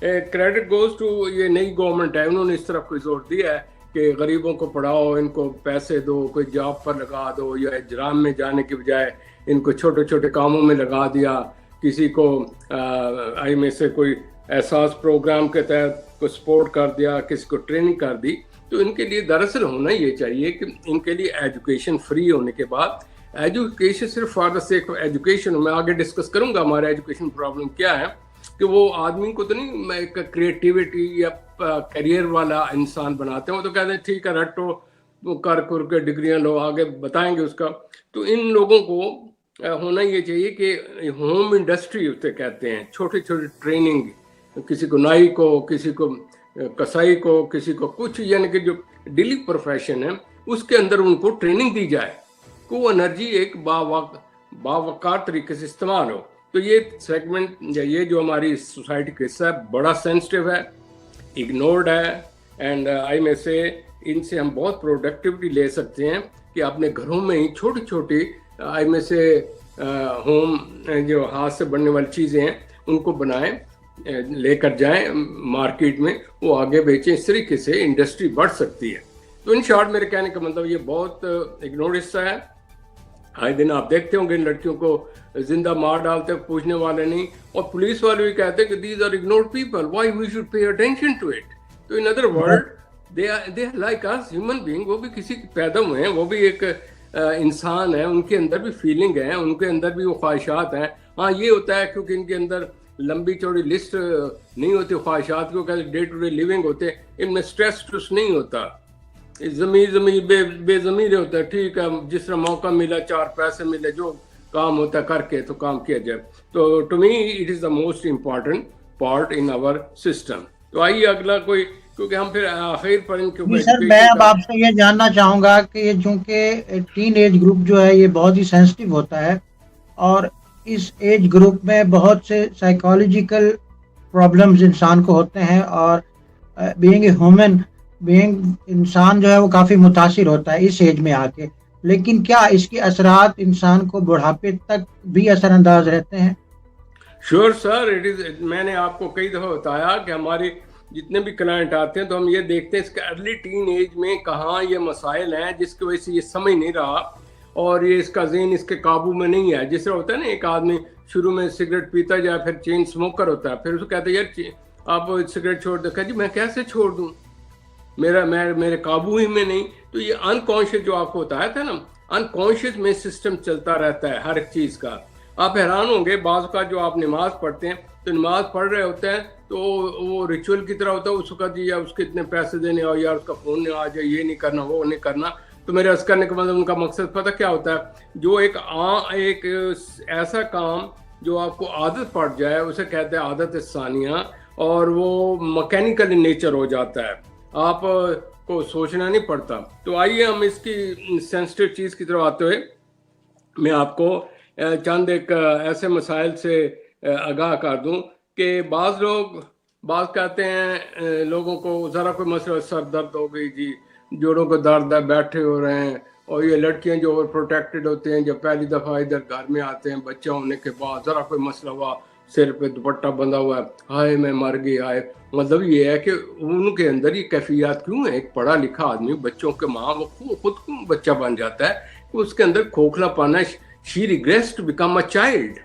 Credit goes to یہ نئی government ہے, انہوں نے اس طرف کوئی زور دیا ہے کہ غریبوں کو پڑھاؤ, ان کو پیسے دو, کوئی جاب پر لگا دو, یا اجرام میں جانے کے بجائے ان کو چھوٹے چھوٹے کاموں میں لگا دیا, کسی کو آئی میں سے کوئی احساس پروگرام کے تحت کو سپورٹ کر دیا, کسی کو ٹریننگ کر دی. تو ان کے لیے دراصل ہونا یہ چاہیے کہ ان کے لیے ایجوکیشن فری ہونے کے بعد, ایجوکیشن صرف for the sake of education, میں آگے ڈسکس کروں گا ہمارا ایجوکیشن پرابلم کیا ہے, کہ وہ آدمی کو تو نہیں ایک کریٹیوٹی یا کیریئر والا انسان بناتے ہیں, وہ تو کہتے ہیں ٹھیک ہے رٹو کر کے ڈگریاں لو, آگے بتائیں گے اس کا. تو ان لوگوں کو ہونا یہ چاہیے کہ ہوم انڈسٹری اسے کہتے ہیں, چھوٹی چھوٹی ٹریننگ, کسی کو نائی کو, کسی کو کسائی کو, کسی کو کچھ, یعنی کہ جو ڈیلی پروفیشن ہے اس کے اندر ان کو ٹریننگ دی جائے کہ وہ انرجی ایک باوقار طریقے سے استعمال ہو. تو یہ سیگمنٹ یا یہ جو ہماری سوسائٹی کا حصہ ہے بڑا سینسٹیو ہے, اگنورڈ ہے, اینڈ آئی میں سے ان سے ہم بہت پروڈکٹیوٹی لے سکتے ہیں کہ اپنے گھروں میں ہی چھوٹی چھوٹی آئی میں سے ہوم جو ہاتھ سے بننے والی چیزیں ہیں ان کو بنائیں, لے کر جائیں مارکیٹ میں, وہ آگے بیچیں, اس طریقے سے انڈسٹری بڑھ سکتی ہے. تو ان شارٹ میرے کہنے کا مطلب یہ بہت اگنورڈ حصہ ہے. آئے دن آپ دیکھتے ہوں گے ان لڑکیوں کو زندہ مار ڈالتے, پوچھنے والے نہیں, اور پولیس والے بھی کہتے ہیں کہ these are ignored people, why we should pay attention to it. تو in other word they are like us human being, وہ بھی کسی پیدا ہوئے ہیں, وہ بھی ایک انسان ہے, ان کے اندر بھی فیلنگ ہے, ان کے اندر بھی وہ خواہشات ہیں. ہاں یہ ہوتا ہے کیونکہ ان کے اندر لمبی چوڑی لسٹ نہیں ہوتی خواہشات کو, کہتے ڈے ٹو ڈے لیونگ ہوتے, ان میں اسٹریس نہیں ہوتا, ضمیر بے ضمیر ہوتا ہے. ٹھیک ہے جس طرح موقع ملا, 4 پیسے ملے, جو کام ہوتا ہے کر کے تو کام کیا جائے. تو to me it is the most important part in our system. تو آئیے اگلا کوئی, کیونکہ ہم پھر آخر پر ان کے سر میں اب آپ سے یہ جاننا چاہوں گا کہ چونکہ ٹین ایج گروپ جو ہے یہ بہت ہی سینسٹیو ہوتا ہے, اور اس ایج گروپ میں بہت سے سائیکالوجیکل پرابلمز انسان کو ہوتے ہیں, اور بینگ اے ہیومن بینگ انسان جو ہے وہ کافی متاثر ہوتا ہے اس ایج میں آ کے. لیکن کیا اس کے اثرات انسان کو بڑھاپے تک بھی اثر انداز رہتے ہیں؟ شیور سر, اٹ از, میں نے آپ کو کئی دفعہ بتایا کہ ہماری جتنے بھی کلائنٹ آتے ہیں تو ہم یہ دیکھتے ہیں اس کے ارلی ٹین ایج میں کہاں یہ مسائل ہیں جس کی وجہ سے یہ سمجھ نہیں رہا, اور یہ اس کا ذہن اس کے قابو میں نہیں ہے. جس طرح ہوتا ہے نا, ایک آدمی شروع میں سگریٹ پیتا جائے, پھر چین اسموکر ہوتا ہے, پھر اس کو کہتے ہیں یار آپ سگریٹ چھوڑ دیں, کہ جی میں کیسے چھوڑ دوں, میرے قابو ہی میں نہیں. تو یہ انکانشیس جو آپ کو بتایا تھا نا, انکانشیس میں سسٹم چلتا رہتا ہے ہر ایک چیز کا. آپ حیران ہوں گے بعض کا جو آپ نماز پڑھتے ہیں تو نماز پڑھ رہے ہوتے ہیں تو وہ ریچول کی طرح ہوتا ہے, اس کا جی یا اس کے اتنے پیسے دینے, اور یار اس کا فون نہیں آ جائے, یہ نہیں کرنا وہ نہیں کرنا. تو میرے عرض کرنے کا مطلب ان کا مقصد پتہ کیا ہوتا ہے, جو ایک ایسا کام جو آپ کو عادت پڑ جائے اسے کہتے ہیں عادت ثانیہ, اور وہ مکینیکل نیچر ہو جاتا ہے, آپ کو سوچنا نہیں پڑتا. تو آئیے ہم اس کی سینسٹیو چیز کی طرف آتے ہوئے میں آپ کو چند ایک ایسے مسائل سے آگاہ کر دوں کہ بعض کہتے ہیں لوگوں کو ذرا کوئی مسئلہ, سر درد ہو گئی جی, جوڑوں کو درد ہے, بیٹھے ہو رہے ہیں, اور یہ لڑکیاں جو اوور پروٹیکٹڈ ہوتے ہیں, جب پہلی دفعہ ادھر گھر میں آتے ہیں بچہ ہونے کے بعد, ذرا کوئی مسئلہ ہوا, سر پہ دوپٹہ بندھا ہوا ہے, ہائے میں مر گئی ہائے. مطلب یہ ہے کہ ان کے اندر یہ کیفیات کیوں ہیں. ایک پڑھا لکھا آدمی بچوں کے ماں وہ خود کو بچہ بن جاتا ہے, اس کے اندر کھوکھلا پانا, she regress to become a child.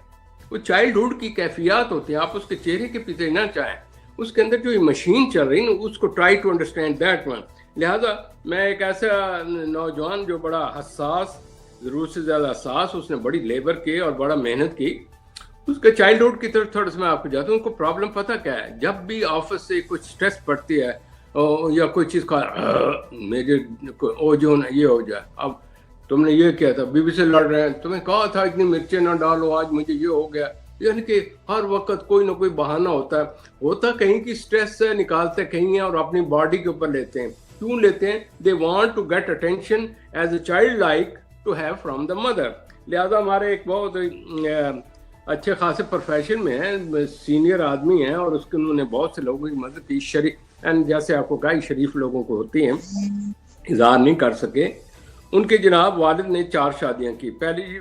وہ چائلڈہڈ کی کیفیات ہوتی ہیں, آپ اس کے چہرے کے پیچھے نہ چاہیں, اس کے اندر جو یہ مشین چل رہی نا اس کو try to understand that one. لہٰذا میں ایک ایسا نوجوان جو بڑا حساس, ضرورت سے زیادہ حساس, اس نے بڑی لیبر کی اور بڑا محنت کی, اس کے چائلڈہڈ کی طرف تھوڑا سا میں آپ کو جاتا ہوں. ان کو پرابلم پتہ کیا ہے, جب بھی آفس سے کچھ اسٹریس پڑتی ہے یا کوئی چیز کا میرے اوجون یہ ہو جائے, اب تم نے یہ کیا تھا, بیوی سے لڑ رہے ہیں, تمہیں کہا تھا اتنی مرچیں نہ ڈالو, آج مجھے یہ ہو گیا. یعنی کہ ہر وقت کوئی نہ کوئی بہانہ ہوتا کہیں کی اسٹریس سے نکالتے کہیں ہیں اور اپنی باڈی کے اوپر لیتے ہیں. کیوں لیتے ہیں؟ They want to get attention as a child like to have from the mother. لہٰذا ہمارے ایک بہت اچھے خاصے پروفیشن میں ہیں, سینئر آدمی ہیں, اور اس کے انہوں نے بہت سے لوگوں کی مدد کی. اینڈ جیسے آپ کو کہا شریف لوگوں کو ہوتی ہیں, اظہار نہیں کر سکے. ان کے جناب والد نے 4 شادیاں کی. پہلی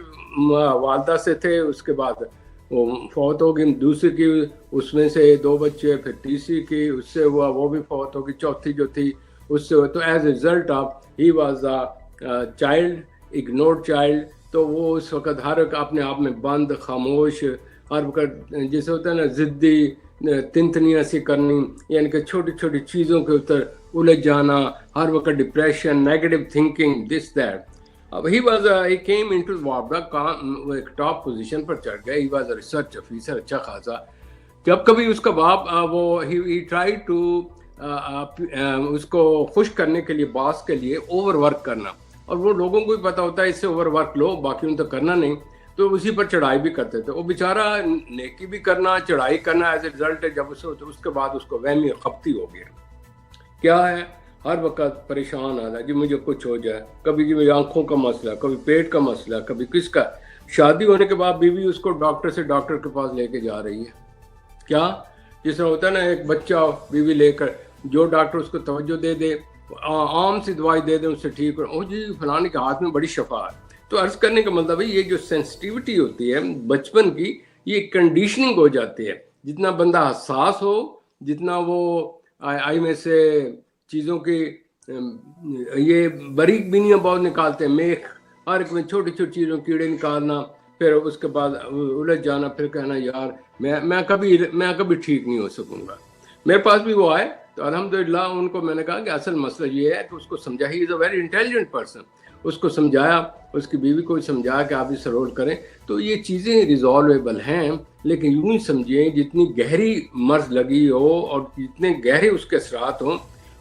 والدہ سے تھے, اس کے بعد وہ فوت ہو گئی، دوسری کی اس میں سے 2 بچے، پھر تیسری کی اس سے ہوا، وہ بھی فوت ہو گئی، چوتھی جو تھی اس سے ہوا. تو as a result of he was child ignored child. تو وہ اس وقت ہر ایک اپنے آپ میں بند، خاموش، ہر وقت جیسے ہوتا ہے نا ضدی، تنتنیاں سی کرنی، یعنی کہ چھوٹی چھوٹی چیزوں کے اوپر الجھ جانا، ہر وقت depression, negative thinking, this that. اب he came into وابڈا، ایک ٹاپ پوزیشن پر چڑھ گیا. he was a research officer اچھا خاصا. جب کبھی اس کا باپ وہ he tried to اس کو خوش کرنے کے لیے، باس کے لیے اوور ورک کرنا، اور وہ لوگوں کو بھی پتا ہوتا ہے اس سے اوور ورک لو، باقی ان تو کرنا نہیں، تو اسی پر چڑھائی بھی کرتے تھے. وہ بیچارہ نیکی بھی کرنا، چڑھائی کرنا، ایز اے رزلٹ جب اس کے بعد اس کو وہمی خپتی ہو گیا. کیا ہے، ہر وقت پریشان آ رہا ہے جی مجھے کچھ ہو جائے، کبھی جی میری آنکھوں کا مسئلہ، کبھی پیٹ کا مسئلہ، کبھی کس کا. شادی ہونے کے بعد بیوی اس کو ڈاکٹر کے پاس لے کے جا رہی ہے. کیا جس طرح ہوتا ہے نا ایک بچہ بیوی لے کر، جو ڈاکٹر اس کو توجہ دے دے، عام سی دوائی دے دے، اس سے ٹھیک ہو، جی فلانے کے ہاتھ میں بڑی شفا ہے. تو عرض کرنے کا مطلب ہے یہ جو سینسٹیوٹی ہوتی ہے بچپن کی، یہ کنڈیشننگ ہو جاتی ہے. جتنا بندہ حساس ہو، جتنا وہ آئی میں سے چیزوں کی یہ باریک بینیاں بہت نکالتے ہیں، میخ ہر ایک میں چھوٹی چھوٹی چیزوں کیڑے نکالنا، پھر اس کے بعد الجھ جانا، پھر کہنا یار میں کبھی ٹھیک نہیں ہو سکوں گا. میرے پاس بھی وہ آئے تو الحمدللہ ان کو میں نے کہا کہ اصل مسئلہ یہ ہے کہ اس کو سمجھا، ہی is a very intelligent person, اس کو سمجھایا، اس کی بیوی کو سمجھایا کہ آپ اس رول کریں. تو یہ چیزیں ریزالویبل ہیں، لیکن یوں ہی سمجھیں جتنی گہری مرض لگی ہو اور جتنے گہرے اس کے اثرات ہوں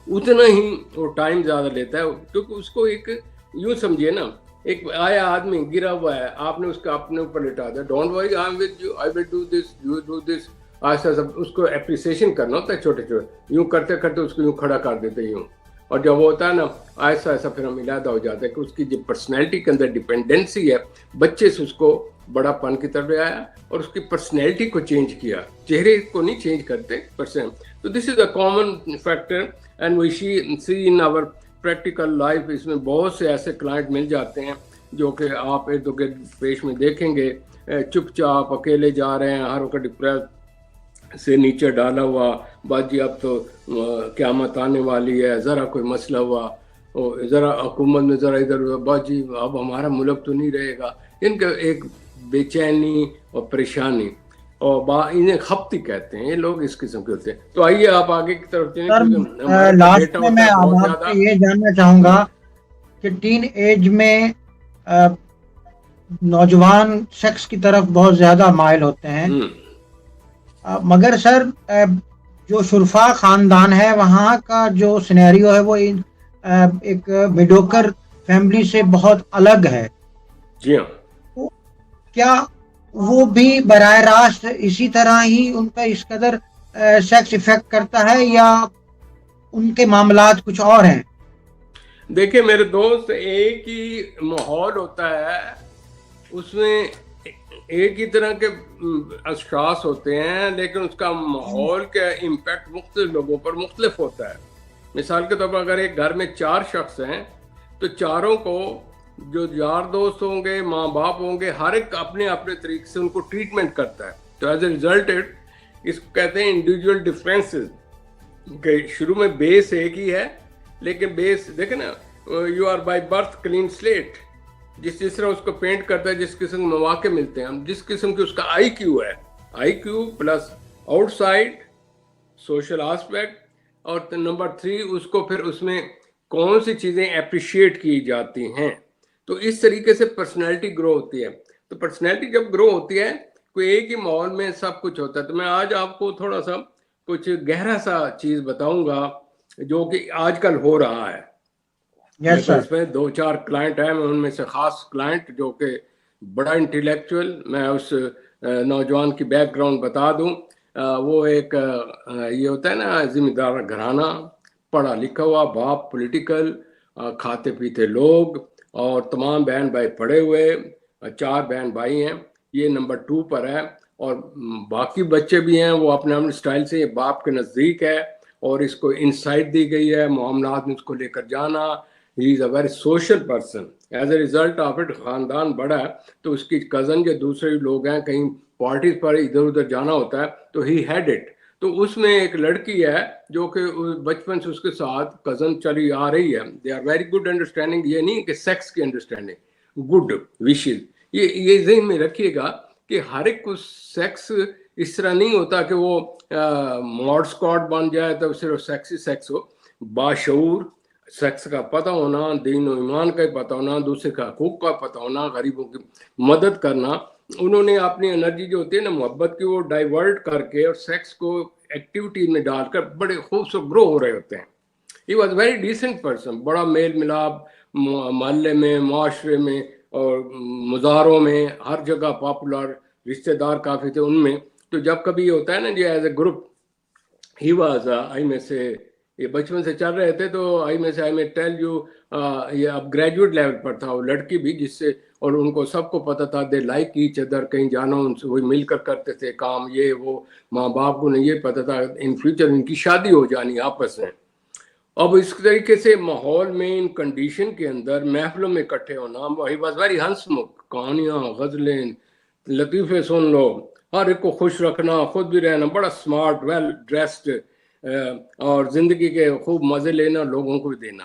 اتنا ہی وہ ٹائم زیادہ لیتا ہے. کیونکہ اس کو ایک یوں سمجھیے نا، ایک آیا آدمی گرا ہوا ہے، آپ نے اس کا اپنے اوپر لٹا دیا، don't worry I am with you, I will do this, you do this. ایسا سب اس کو اپریسیشن کرنا ہوتا ہے، چھوٹے چھوٹے یوں کرتے کرتے اس کو یوں کھڑا کر دیتے یوں. اور جب وہ ہوتا ہے نا ایسا ایسا، پھر ہم علیحدہ ہو جاتا ہے کہ اس کی جو پرسنالٹی کے اندر ڈپینڈنسی ہے، بچے سے اس کو بڑا پن کی طرف آیا اور اس کی پرسنالٹی کو چینج کیا. چہرے کو نہیں چینج کرتے پرسن. تو this is a common factor and we see in our practical life. اس میں بہت سے ایسے کلائنٹ مل جاتے ہیں جو کہ آپ ارد گرد پیش میں دیکھیں گے، چپ چاپ اکیلے جا رہے ہیں، ہر وقت ڈپریس سے نیچے ڈالا ہوا، باجی اب تو قیامت آنے والی ہے، ذرا کوئی مسئلہ ہوا، ذرا حکومت میں ذرا ادھر ہوا، باجی اب ہمارا ملک تو نہیں رہے گا. ان کا ایک بے چینی اور پریشانی، اور انہیں خپتی کہتے ہیں یہ لوگ، اس قسم کے ہوتے ہیں. تو آئیے آپ آگے کی طرف چلیں. سر لاسٹ میں میں آپ سے یہ جاننا چاہوں گا کہ ٹین ایج میں نوجوان سیکس کی طرف بہت زیادہ مائل ہوتے ہیں، مگر سر جو شرفا خاندان ہے وہاں کا جو سینیریو ہے وہ ایک میڈوکر فیملی سے بہت الگ ہے. جی ہاں، کیا وہ بھی براہ راست اسی طرح ہی ان کا اس قدر سیکس افیکٹ کرتا ہے یا ان کے معاملات کچھ اور ہیں؟ دیکھیں میرے دوست، ایک ہی ماحول ہوتا ہے، اس میں ایک ہی طرح کے اشخاص ہوتے ہیں، لیکن اس کا ماحول کا امپیکٹ مختلف لوگوں پر مختلف ہوتا ہے. مثال کے طور پر اگر ایک گھر میں 4 شخص ہیں تو چاروں کو جو یار دوست ہوں گے، ماں باپ ہوں گے، ہر ایک اپنے اپنے طریقے سے ان کو ٹریٹمنٹ کرتا ہے. تو ایز اے ریزلٹ اس کو کہتے ہیں انڈیویجول ڈفرینسز، کہ شروع میں بیس ایک ہی ہے، لیکن بیس دیکھیں نا، you are by birth clean slate. جس طرح اس کو پینٹ کرتا ہے، جس قسم کے مواقع ملتے ہیں، ہم جس قسم کی اس کا آئی کیو ہے، IQ plus outside social aspect, اور نمبر 3 اس کو پھر اس میں کون سی چیزیں اپریشیٹ کی جاتی ہیں. تو اس طریقے سے پرسنالٹی گرو ہوتی ہے. تو پرسنالٹی جب گرو ہوتی ہے، کوئی ایک ہی ماحول میں سب کچھ ہوتا ہے. تو میں آج آپ کو تھوڑا سا کچھ گہرا سا چیز بتاؤں گا جو کہ آج کل ہو رہا ہے. اس میں 2-4 کلائنٹ ہیں، میں ان میں سے خاص کلائنٹ جو کہ بڑا انٹلیکچوئل، میں اس نوجوان کی بیک گراؤنڈ بتا دوں. وہ ایک یہ ہوتا ہے نا ذمہ دار گھرانہ، پڑھا لکھا ہوا باپ، پولیٹیکل، کھاتے پیتے لوگ، اور تمام بہن بھائی پڑھے ہوئے، 4 بہن بھائی ہیں، یہ نمبر 2 پر ہے. اور باقی بچے بھی ہیں، وہ اپنے اپنے سٹائل سے باپ کے نزدیک ہے، اور اس کو انسائٹ دی گئی ہے معاملات میں اس کو لے کر جانا، he is a very social person. As a result of it خاندان بڑا ہے تو اس کی کزن جو دوسرے لوگ ہیں کہیں پارٹیز پر ادھر ادھر جانا ہوتا ہے تو ہی ہیڈ اٹ. تو اس میں ایک لڑکی ہے جو کہ بچپن سے اس کے ساتھ کزن چلی آ رہی ہے. They are very good understanding. یہ نہیں کہ سیکس کی انڈرسٹینڈنگ, گڈ وشز. یہ ذہن میں رکھیے گا کہ ہر ایک کو سیکس اس طرح نہیں ہوتا کہ وہ ماڈ اسکواڈ بن جائے تو صرف سیکس ہی سیکس ہو. باشعور سیکس کا پتہ ہونا, دین و ایمان کا پتہ ہونا, دوسرے کا حقوق کا پتہ ہونا, غریبوں کی مدد کرنا. انہوں نے اپنی انرجی جو ہوتی ہے نا محبت کی وہ ڈائیورٹ کر کے اور سیکس کو ایکٹیویٹی میں ڈال کر بڑے خوبصورت گرو ہو رہے ہوتے ہیں. ہی واز ویری ڈیسنٹ پرسن. بڑا میل ملاپ محلے میں, معاشرے میں اور مزاروں میں ہر جگہ پاپولر, رشتہ دار کافی تھے ان میں. تو جب کبھی ہوتا ہے نا جی as a group he was آئی میں سے, یہ بچپن سے چل رہے تھے تو آئی میں سے آئی میں ٹیل یو یہ اب گریجویٹ لیول پر تھا وہ لڑکی بھی, جس سے اور ان کو سب کو پتہ تھا دے لائک ایچ ادر, کہیں جانا ان سے وہی مل کر کرتے تھے کام یہ وہ. ماں باپ کو نہیں یہ پتہ تھا ان فیوچر ان کی شادی ہو جانی آپس میں. اب اس طریقے سے ماحول میں ان کنڈیشن کے اندر محفلوں میں اکٹھے ہونا. ہی واز ویری ہنسمکھ. کہانیاں, غزلیں, لطیفے سن لو, ہر ایک کو خوش رکھنا, خود بھی رہنا, بڑا اسمارٹ, ویل ڈریسڈ, اور زندگی کے خوب مزے لینا, لوگوں کو بھی دینا.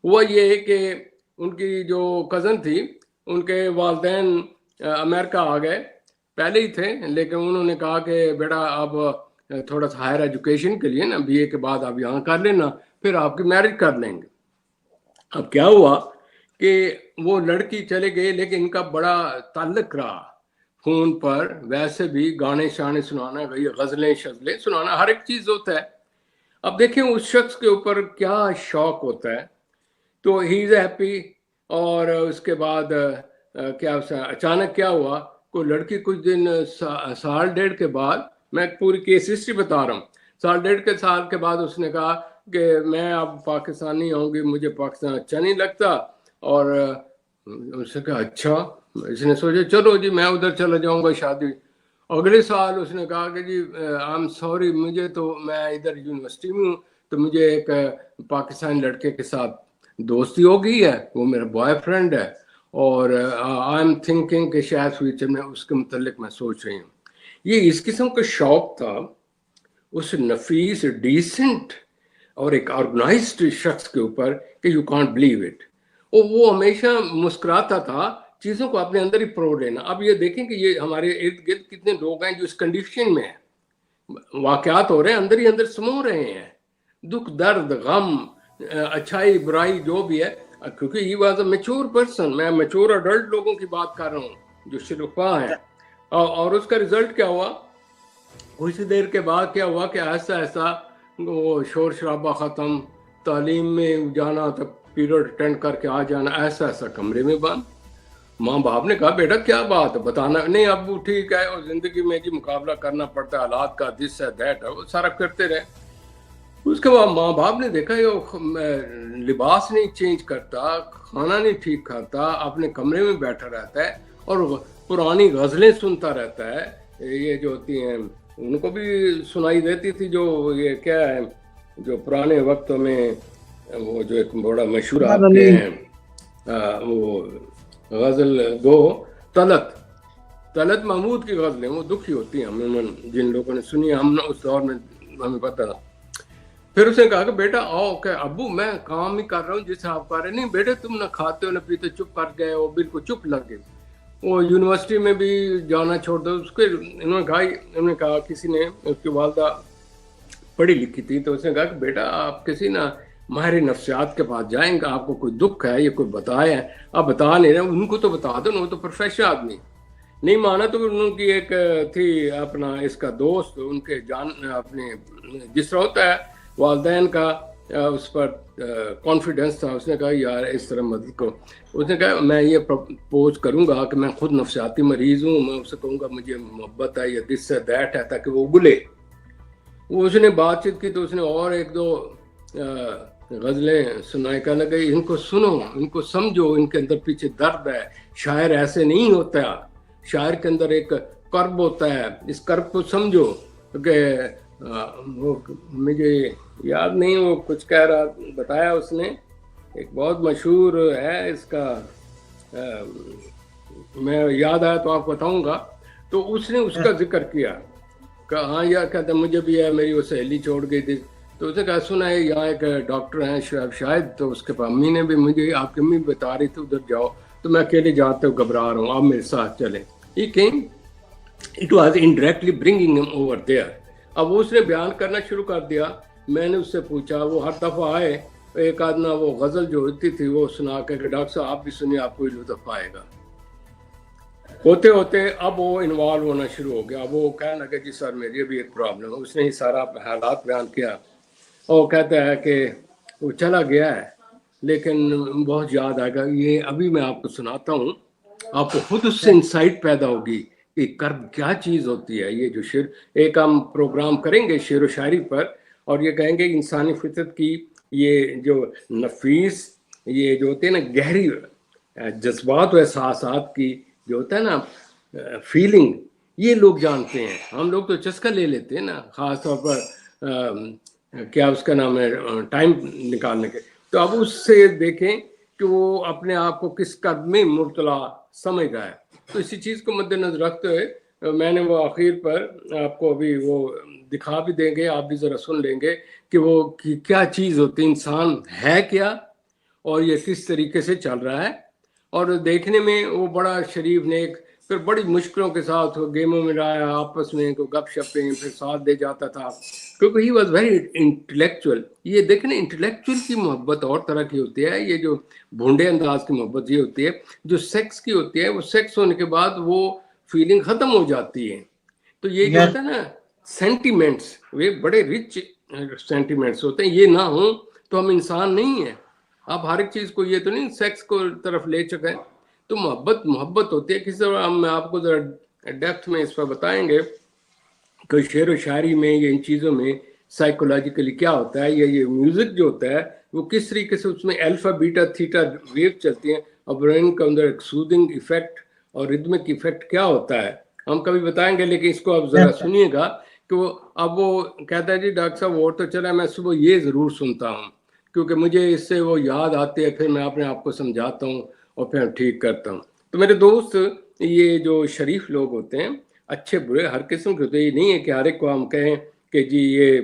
ہوا یہ ہے کہ ان کی جو کزن تھی ان کے والدین امریکہ آ گئے, پہلے ہی تھے لیکن انہوں نے کہا کہ بیٹا اب تھوڑا سا ہائر ایجوکیشن کے لیے نا بی اے کے بعد آپ یہاں کر لینا, پھر آپ کی میرج کر لیں گے. اب کیا ہوا کہ وہ لڑکی چلے گئی لیکن ان کا بڑا تعلق رہا فون پر, ویسے بھی گانے شانے سنانا, غزلیں شزلیں سنانا, ہر ایک چیز ہوتا ہے. اب دیکھیں اس شخص کے اوپر کیا شوق ہوتا ہے. تو ہی از ہیپی. اور اس کے بعد کیا اچانک کیا ہوا, کوئی لڑکی کچھ دن سال ڈیڑھ کے بعد, میں پوری کیس ہسٹری بتا رہا ہوں, سال ڈیڑھ کے سال کے بعد اس نے کہا کہ میں اب پاکستان نہیں آؤں گی, مجھے پاکستان اچھا نہیں لگتا. اور اس نے کہا اچھا, اس نے سوچا چلو جی میں ادھر چلا جاؤں گا شادی. اگلے سال اس نے کہا کہ جی آئی ایم سوری, مجھے تو میں ادھر یونیورسٹی میں ہوں تو مجھے ایک پاکستانی لڑکے کے ساتھ دوستی ہو گئی ہے, وہ میرا بوائے فرینڈ ہے, اور آئی ایم تھنکنگ کہ شاید فیوچر میں اس کے متعلق میں سوچ رہی ہوں. یہ اس قسم کا شوق تھا اس نفیس, ڈیسنٹ اور ایک آرگنائزڈ شخص کے اوپر کہ یو کانٹ بلیو اٹ. اور وہ ہمیشہ مسکراتا تھا, چیزوں کو اپنے اندر ہی پرو لینا. اب یہ دیکھیں کہ یہ ہمارے ارد گرد کتنے لوگ ہیں جو اس کنڈیشن میں ہیں, واقعات ہو رہے ہیں, اندر ہی اندر سمو رہے ہیں, دکھ درد غم اچھائی برائی جو بھی ہے, کیونکہ he was a mature person. میں میچور اڈلٹ لوگوں کی بات کر رہا ہوں جو شرفا ہیں. اور اس کا رزلٹ کیا ہوا, کچھ دیر کے بعد کیا ہوا کہ ایسا ایسا وہ شور شرابہ ختم, تعلیم میں جانا تک پیریڈ اٹینڈ کر کے آ جانا, ایسا ایسا کمرے میں بند. ماں باپ نے کہا بیٹا کیا بات ہے, بتانا نہیں. ابو ٹھیک ہے, اور زندگی میں جی مقابلہ کرنا پڑتا ہے حالات کا, دس ہے دیٹ ہے, وہ سارا کرتے رہے. اس کے بعد ماں باپ نے دیکھا یہ لباس نہیں چینج کرتا, کھانا نہیں ٹھیک کھاتا, اپنے کمرے میں بیٹھا رہتا ہے اور پرانی غزلیں سنتا رہتا ہے. یہ جو ہوتی ہیں ان کو بھی سنائی دیتی تھی, جو یہ کیا ہے جو پرانے وقتوں میں وہ جو ایک بڑا مشہور آپ کے ہیں وہ غزل گو طلعت محمود کی غزلیں, وہ دکھی ہوتی ہیں عموماً, جن لوگوں نے سنی ہم اس دور میں ہمیں پتہ تھا. پھر اس نے کہا کہ بیٹا آؤ, کہ ابو میں کام ہی کر رہا ہوں جیسے آپ کر رہے. نہیں بیٹے تم نہ کھاتے ہو نہ پیتے, چپ کر گئے ہو, بالکل چپ لگ گئے. وہ یونیورسٹی میں بھی جانا چھوڑ دو. اس کے انہوں نے کہا کسی نے, اس کی والدہ پڑھی لکھی تھی, تو اس نے کہا کہ بیٹا آپ کسی نہ ماہر نفسیات کے پاس جائیں گے, آپ کو کوئی دکھ ہے یا کوئی بتایا ہے, آپ بتا نہیں رہے, ان کو تو بتا دو نا, وہ تو پروفیشنل آدمی. نہیں مانا تو ان کی ایک تھی اپنا اس کا دوست, ان کے اپنے جس طرح ہوتا ہے والدین کا اس پر کانفیڈنس تھا. اس نے کہا یار اس طرح مدد کرو. اس نے کہا میں یہ پرپوز کروں گا کہ میں خود نفسیاتی مریض ہوں, میں اسے کہوں گا مجھے محبت ہے یا دس ہے دیٹ ہے, تاکہ وہ اگلے. وہ اس نے بات چیت کی تو اس نے اور ایک دو غزلیں سنائے, کہنے لگے ان کو سنو, ان کو سمجھو, ان کے اندر پیچھے درد ہے. شاعر ایسے نہیں ہوتا, شاعر کے اندر ایک کرب ہوتا ہے, اس کرب کو سمجھو. کہ وہ مجھے یاد نہیں, وہ کچھ کہہ رہا, بتایا اس نے ایک بہت مشہور ہے اس کا، میں یاد آیا تو آپ کو بتاؤں گا. تو اس نے اس کا ذکر کیا کہ ہاں یار کہتا مجھے بھی ہے، میری وہ سہیلی چھوڑ گئی تھی، تو اس نے کہا سنا ہے یہاں ایک ڈاکٹر ہیں شاید، تو اس کے پاس امی نے بھی مجھے، آپ کی امی بتا رہی تھی ادھر جاؤ، تو میں اکیلے جاتے ہوں گھبرا رہا ہوں، آپ میرے ساتھ چلیں. He came, it was indirectly bringing him over there. اب اس نے بیان کرنا شروع کر دیا. میں نے اس سے پوچھا، وہ ہر دفعہ آئے ایک آدھا وہ غزل جو ہوتی تھی وہ سنا کے کہ ڈاکٹر صاحب آپ بھی سنیے، آپ کو لطف آئے گا. ہوتے ہوتے اب وہ انوالو ہونا شروع ہو گیا. اب وہ کہنے لگا جی سر میری بھی ایک پرابلم ہے. اس نے ہی سارا حالات بیان کیا. اور کہتا ہے کہ وہ چلا گیا ہے لیکن بہت یاد آئے گا. یہ ابھی میں آپ کو سناتا ہوں، آپ کو خود اس سے انسائٹ پیدا ہوگی کہ کرب کیا چیز ہوتی ہے. یہ جو شعر، ایک ہم پروگرام کریں گے شعر و شاعری پر، اور یہ کہیں گے انسانی فطرت کی یہ جو نفیس، یہ جو ہوتے ہیں نا گہری جذبات و احساسات کی جو ہوتا ہے نا فیلنگ، یہ لوگ جانتے ہیں. ہم لوگ تو چسکا لے لیتے ہیں نا، خاص طور پر کیا اس کا نام ہے ٹائم نکالنے کے. تو اب اس سے دیکھیں کہ وہ اپنے آپ کو کس قد میں مبتلا سمجھ رہا ہے. تو اسی چیز کو مد نظر رکھتے ہوئے میں نے وہ آخر پر آپ کو ابھی وہ دکھا بھی دیں گے، آپ بھی ذرا سن لیں گے کہ وہ کیا چیز ہوتی ہے، انسان ہے کیا اور یہ کس طریقے سے چل رہا ہے. اور دیکھنے میں وہ بڑا شریف نیک، پھر بڑی مشکلوں کے ساتھ وہ گیموں میں رہا، آپس میں کو گپ شپیں، پھر ساتھ دے جاتا تھا کیونکہ ہی واز ویری انٹلیکچوئل. یہ دیکھیں انٹلیکچوئل کی محبت اور طرح کی ہوتی ہے، یہ جو بھونڈے انداز کی محبت یہ ہوتی ہے. جو سیکس کی ہوتی ہے وہ سیکس ہونے کے بعد وہ فیلنگ ختم ہو جاتی ہے. تو یہ جو ہوتا ہے نا سینٹیمنٹس، وہ بڑے رچ سینٹیمنٹس ہوتے ہیں. یہ نہ ہوں تو ہم انسان نہیں ہیں. آپ ہر ایک چیز کو یہ تو نہیں سیکس کو طرف لے چکے. تو محبت ہوتی ہے. کسی طرح میں آپ کو ذرا ڈیپتھ میں اس پر بتائیں گے کہ شعر و شاعری میں یا ان چیزوں میں سائیکولوجیکلی کیا ہوتا ہے، یا یہ میوزک جو ہوتا ہے وہ کس طریقے سے اس میں الفا بیٹا تھیٹا ویو چلتی ہیں اور برین کے اندر ایک سودنگ ایفیکٹ اور ردمک ایفیکٹ کیا ہوتا ہے. ہم کبھی بتائیں گے، لیکن اس کو آپ ذرا سنیے گا کہ وہ اب وہ کہتا ہے جی ڈاکٹر صاحب وہ تو چلا، میں صبح یہ ضرور سنتا ہوں کیونکہ مجھے اس سے وہ یاد آتے ہیں، پھر میں اپنے آپ کو سمجھاتا ہوں اور پھر ٹھیک کرتا ہوں. تو میرے دوست، یہ جو شریف لوگ ہوتے ہیں، اچھے برے ہر قسم کے ہوتے ہیں. یہ نہیں ہے کہ ہر ایک کو ہم کہیں کہ جی یہ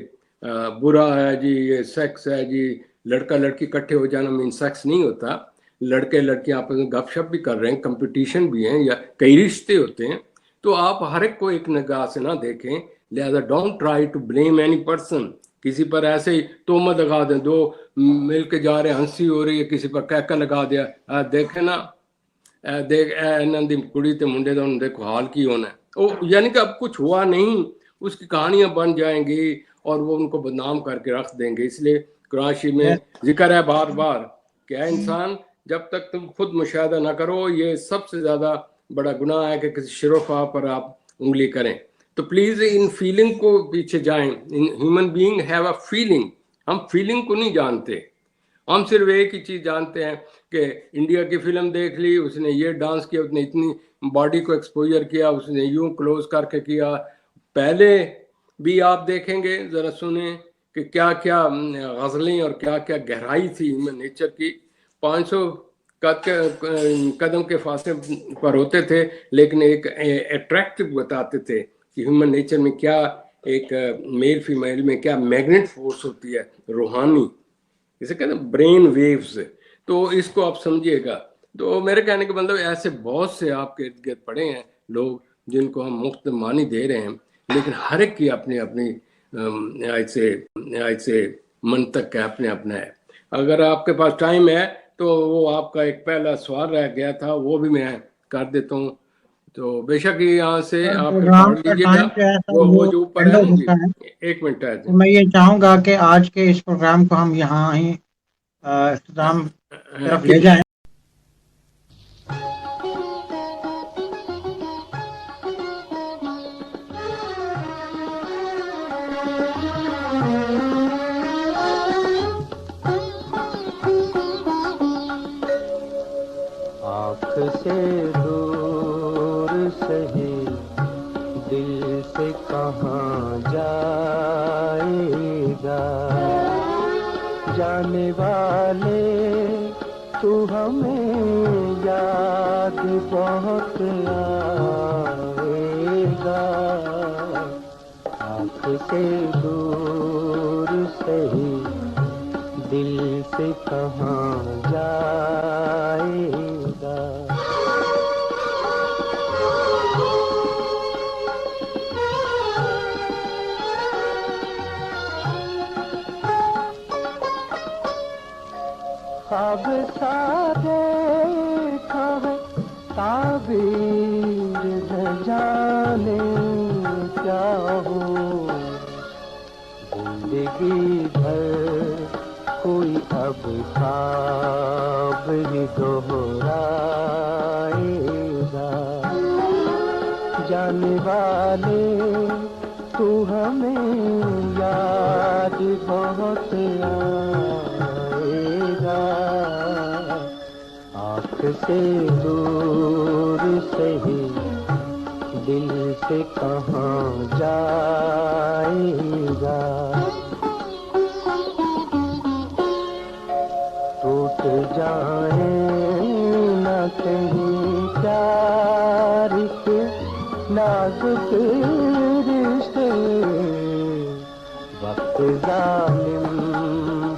برا ہے، جی یہ سیکس ہے، جی لڑکا لڑکی اکٹھے ہو جانا مین سیکس نہیں ہوتا. لڑکے لڑکیاں آپس میں گپ شپ بھی کر رہے ہیں، کمپٹیشن بھی ہیں، یا کئی رشتے ہوتے ہیں. تو آپ ہر ایک کو ایک نگاہ سے نہ دیکھیں. لہذا don't try to blame any person. کسی پر ایسے ہی تہمت لگا دیں، دو مل کے جا رہے ہیں، ہنسی ہو رہی ہے، کسی پر کہکا لگا دیا، دیکھیں نا دیکھ انہاں دی کڑی تے منڈے دا دیکھو حال کی ہونا ہے. یعنی کہ اب کچھ ہوا نہیں، اس کی کہانیاں بن جائیں گی اور وہ ان کو بدنام کر کے رکھ دیں گے. اس لیے قرآن شریف میں ذکر ہے بار بار کہ اے انسان جب تک تم خود مشاہدہ نہ کرو، یہ سب سے زیادہ بڑا گناہ ہے کہ کسی شرفا پر آپ انگلی کریں. تو پلیز ان فیلنگ کو پیچھے جائیں. Human being have a feeling. ہم فیلنگ کو نہیں جانتے. ہم صرف ایک ہی چیز جانتے ہیں کہ انڈیا کی فلم دیکھ لی، اس نے یہ ڈانس کیا، اس نے اتنی باڈی کو ایکسپوجر کیا، اس نے یوں کلوز کر کے کیا. پہلے بھی آپ دیکھیں گے، ذرا سنیں کہ کیا کیا غزلیں اور کیا کیا گہرائی تھی ہیومن نیچر کی. 500 قدم کے فاصلے پر ہوتے تھے لیکن ایک اٹریکٹو بتاتے تھے کہ ہیومن نیچر میں کیا ایک میل فیمیل میں کیا میگنیٹ فورس ہوتی ہے روحانی، اسے کہتے ہیں برین ویوز. تو اس کو آپ سمجھیے گا. تو میرے کہنے کا مطلب ایسے بہت سے آپ کے ارد گرد پڑے ہیں لوگ جن کو ہم مفت معنی دے رہے ہیں، لیکن ہر ایک کی اپنی اپنی ایسے منطق ہے، اپنے اپنا ہے. اگر آپ کے پاس ٹائم ہے تو وہ آپ کا ایک پہلا سوال رہ گیا تھا وہ بھی میں کر دیتا ہوں. تو بے شک یہاں سے آپ پروگرام پڑھ کا لیجیے گا، ٹائم جو ہے وہ وہ جو اوپر اینڈ ہے ہو نا جی. چکا ہے. ایک منٹ ہے جی. تو میں یہ چاہوں گا کہ آج کے اس پروگرام کو ہم یہاں ہی اختتام طرف لے جائیں. آنکھ سے دور سہی دل سے کہاں جائے گا، جانے والے تو ہمیں یاد بہت آئے گا، آنکھ سے دور سہی دل سے کہاں جائے گا۔ خواب سا دیکھا ہے تعبیر ہے جانے کیا ہو، زندگی بھر کوئی اب خواب ہی دہرائے گا۔ جانے والے تو ہمیں یاد بہت آئے گا، آنکھ سے دور سہی دل سے کہاں جائے گا۔ ٹوٹ جائیں نہ کہیں پیار کے نازک رشتے، وقت ظالم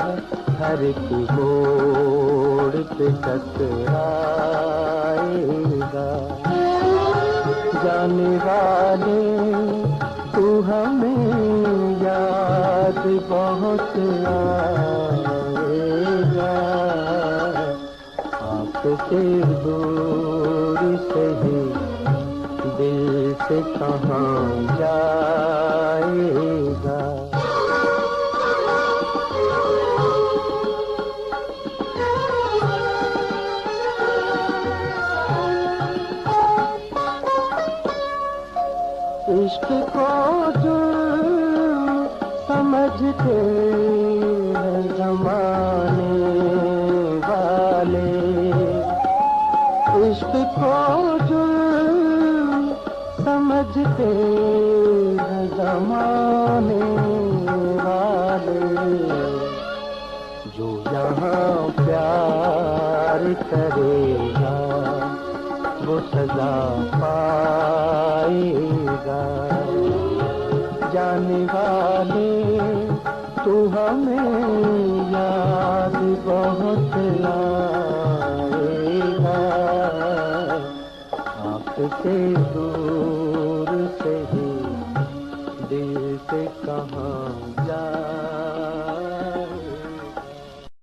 ہے ہر ایک موڑ پہ ٹکرائے گا۔ جانے والے تو ہمیں یاد بہت آئے گا، آنکھ سے دور سہی دل سے کہاں جائے گا۔ عشق کو جرم سمجھتے ہیں زمانے والے، عشق کو جرم سمجھتے ہیں زمانے والے، جو یہاں پیار کرے گا وہ سزا پائے گا۔ جانے والے تو ہمیں یاد بہت آئے گا، آنکھ سے دور سے